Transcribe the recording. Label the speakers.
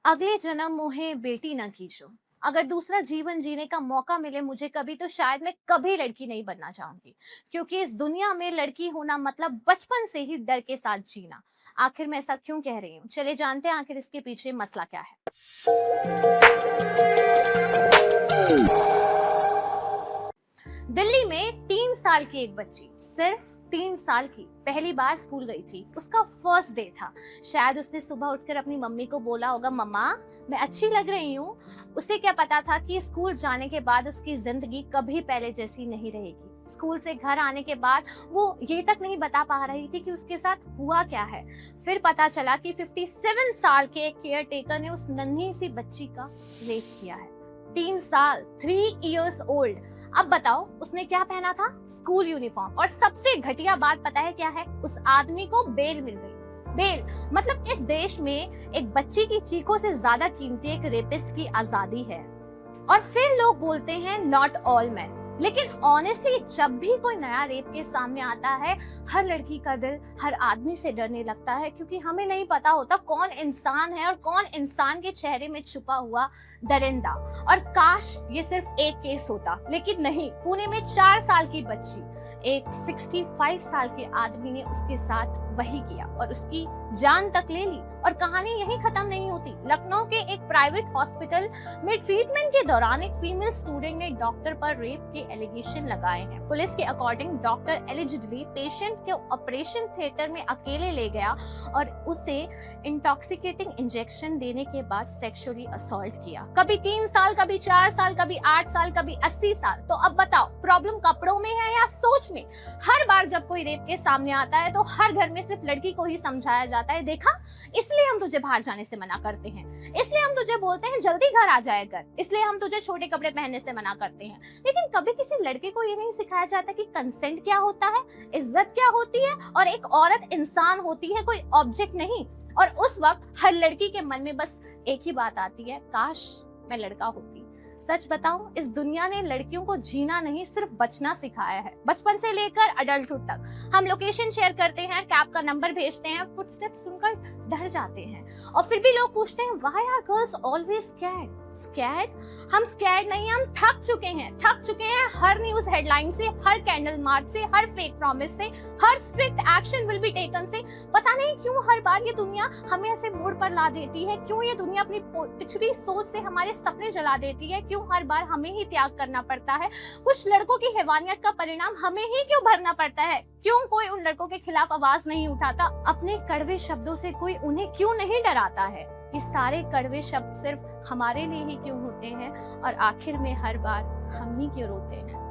Speaker 1: अगले जन्म मोहे बेटी न कीजो। अगर दूसरा जीवन जीने का मौका मिले मुझे कभी तो शायद मैं कभी लड़की नहीं बनना चाहूंगी, क्योंकि इस दुनिया में लड़की होना मतलब बचपन से ही डर के साथ जीना। आखिर मैं ऐसा क्यों कह रही हूँ, चले जानते हैं आखिर इसके पीछे मसला क्या है। दिल्ली में 3 साल की एक बच्ची, सिर्फ 3 साल की, पहली बार स्कूल गई थी। उसका फर्स्ट डे था। शायद उसने सुबह उठकर अपनी मम्मी को बोला होगा, मम्मा मैं अच्छी लग रही हूँ। उसे क्या पता था कि स्कूल जाने के बाद उसकी जिंदगी कभी पहले जैसी नहीं रहेगी। स्कूल से घर आने के बाद वो ये तक नहीं बता पा रही थी कि उसके साथ हुआ क्या है। फिर पता चला कि 57 साल के एक केयर टेकर ने उस नन्ही सी बच्ची का रेप किया है। 3 साल, 3 years old। अब बताओ उसने क्या पहना था? School uniform. और सबसे घटिया बात पता है क्या है? उस आदमी को बेल मिल गई। बेल मतलब इस देश में एक बच्ची की चीखों से ज्यादा कीमती एक रेपिस्ट की आजादी है। और फिर लोग बोलते हैं नॉट ऑल मैन। लेकिन ऑनेस्टली जब भी कोई नया रेप के सामने आता है, हर लड़की का दिल हर आदमी से डरने लगता है, क्योंकि हमें नहीं पता होता कौन इंसान है और कौन इंसान के चेहरे में छुपा हुआ दरिंदा। और काश ये सिर्फ एक केस होता, लेकिन नहीं। पुणे में 4 साल की बच्ची, एक 65 साल के आदमी ने उसके साथ वही किया और उसकी जान तक ले ली। और कहानी यही खत्म नहीं होती। लखनऊ के एक प्राइवेट हॉस्पिटल में ट्रीटमेंट के दौरान एक फीमेल स्टूडेंट ने डॉक्टर पर रेप के एलिगेशन लगाए हैं। पुलिस के अकॉर्डिंग डॉक्टर एलिजिडली पेशेंट को ऑपरेशन थिएटर में अकेले ले गया और उसे इंटॉक्सिकेटिंग इंजेक्शन देने के बाद सेक्सुअली असॉल्ट किया। कभी 3 साल, कभी 4 साल, कभी 8 साल, कभी 80 साल। तो अब बताओ प्रॉब्लम कपड़ों में है या सोच में? हर बार जब कोई रेप के सामने आता है तो हर घर में सिर्फ लड़की को ही समझाया जाता है, देखा इसलिए हम तुझे बाहर जाने से मना करते हैं, इसलिए हम तुझे बोलते हैं जल्दी घर आ जाया कर, इसलिए हम तुझे छोटे कपड़े पहनने से मना करते हैं। लेकिन कभी किसी लड़के को ये नहीं सिखाया जाता कि कंसेंट क्या होता है, इज्जत क्या होती है, और एक औरत इंसान होती है, कोई ऑब्जेक्ट नहीं। और उस वक्त हर लड़की के मन में बस एक ही बात आती है, काश मैं लड़का होती। सच बताऊं, इस दुनिया ने लड़कियों को जीना नहीं सिर्फ बचना सिखाया है। बचपन से लेकर अडल्टहुड तक हम लोकेशन शेयर करते हैं, कैब का नंबर भेजते हैं, फुटस्टेप्स सुनकर डर जाते हैं। और फिर भी लोग पूछते हैं why are girls always scared? Scared? हम स्कैर्ड नहीं, हम थक चुके हैं हर न्यूज हेडलाइन से, हर कैंडल मार्च से, हर फेक प्रॉमिस से, हर strict action will be taken से। पता नहीं क्यों हर बार ये दुनिया हमें ऐसे मोड़ पर ला देती है, क्यों ये दुनिया अपनी पिछड़ी सोच से हमारे सपने जला देती है, क्यों हर बार हमें ही त्याग करना पड़ता है, कुछ लड़कों की हैवानियत का परिणाम हमें ही क्यों भरना पड़ता है, क्यों कोई उन लड़कों के खिलाफ आवाज नहीं उठाता, अपने कड़वे शब्दों से कोई उन्हें क्यों नहीं डराता है। ये सारे कड़वे शब्द सिर्फ हमारे लिए ही क्यों होते हैं और आखिर में हर बार हम ही क्यों रोते हैं।